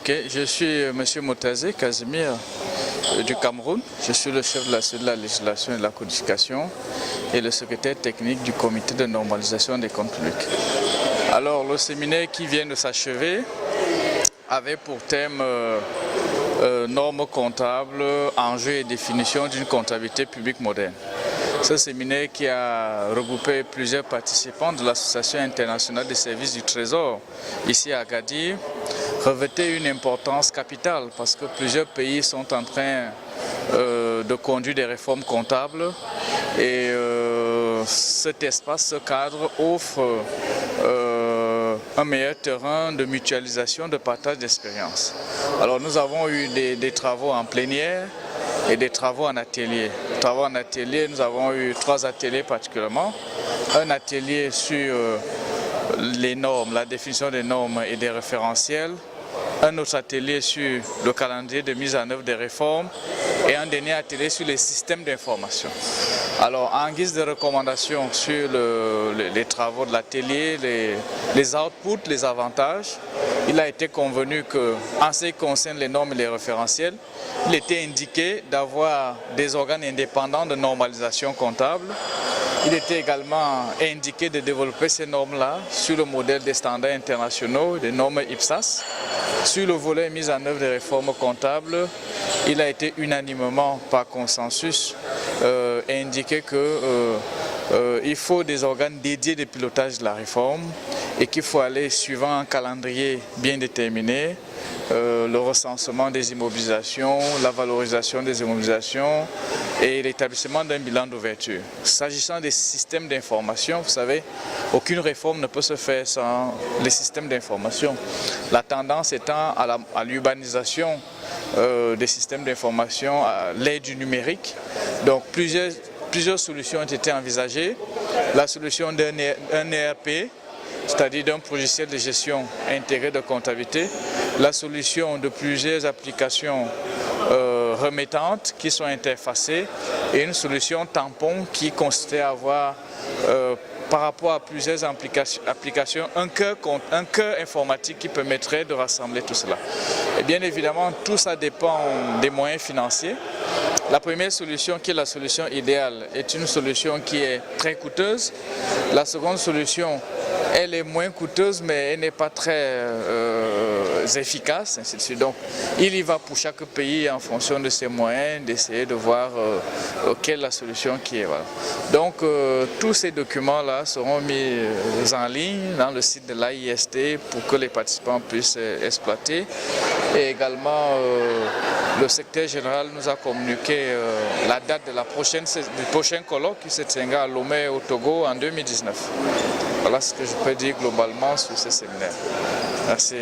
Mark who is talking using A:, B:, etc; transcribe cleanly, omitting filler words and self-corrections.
A: Ok, je suis M. Motazé Casimir du Cameroun. Je suis le chef de la cellule de la législation et de la codification et le secrétaire technique du comité de normalisation des comptes publics. Alors, le séminaire qui vient de s'achever avait pour thème normes comptables, enjeux et définition d'une comptabilité publique moderne. Ce séminaire qui a regroupé plusieurs participants de l'Association internationale des services du Trésor ici à Agadir revêtait une importance capitale parce que plusieurs pays sont en train de conduire des réformes comptables et cet espace, ce cadre offre un meilleur terrain de mutualisation, de partage d'expérience. Alors nous avons eu des travaux en plénière et des travaux en atelier. Travaux en atelier, nous avons eu 3 ateliers particulièrement. Un atelier sur les normes, la définition des normes et des référentiels. Un autre atelier sur le calendrier de mise en œuvre des réformes et un dernier atelier sur les systèmes d'information. Alors, en guise de recommandation sur les travaux de l'atelier, les outputs, les avantages, il a été convenu qu'en ce qui concerne les normes et les référentiels, il était indiqué d'avoir des organes indépendants de normalisation comptable. Il était également indiqué de développer ces normes-là sur le modèle des standards internationaux, des normes IPSAS. Sur le volet mise en œuvre des réformes comptables, il a été unanimement, par consensus, indiqué qu'il faut des organes dédiés de pilotage de la réforme et qu'il faut aller suivant un calendrier bien déterminé, le recensement des immobilisations, la valorisation des immobilisations et l'établissement d'un bilan d'ouverture. S'agissant des systèmes d'information, vous savez, aucune réforme ne peut se faire sans les systèmes d'information. La tendance étant à l'urbanisation des systèmes d'information à l'ère du numérique. Donc plusieurs solutions ont été envisagées. La solution d'un ERP, c'est-à-dire d'un logiciel de gestion intégré de comptabilité, la solution de plusieurs applications remettantes qui sont interfacées et une solution tampon qui consistait à avoir par rapport à plusieurs applications, un cœur informatique qui permettrait de rassembler tout cela. Et bien évidemment, tout ça dépend des moyens financiers. La première solution, qui est la solution idéale, est une solution qui est très coûteuse. La seconde solution, elle est moins coûteuse, mais elle n'est pas très efficace, ainsi de suite. Donc, il y va pour chaque pays en fonction de ses moyens, d'essayer de voir quelle est la solution qui est. Voilà. Donc, tous ces documents-là seront mis en ligne dans le site de l'AIST pour que les participants puissent exploiter. Et également, le secrétaire général nous a communiqué la date de du prochain colloque qui se tiendra à Lomé au Togo en 2019. Voilà ce que je peux dire globalement sur ce séminaire. Merci.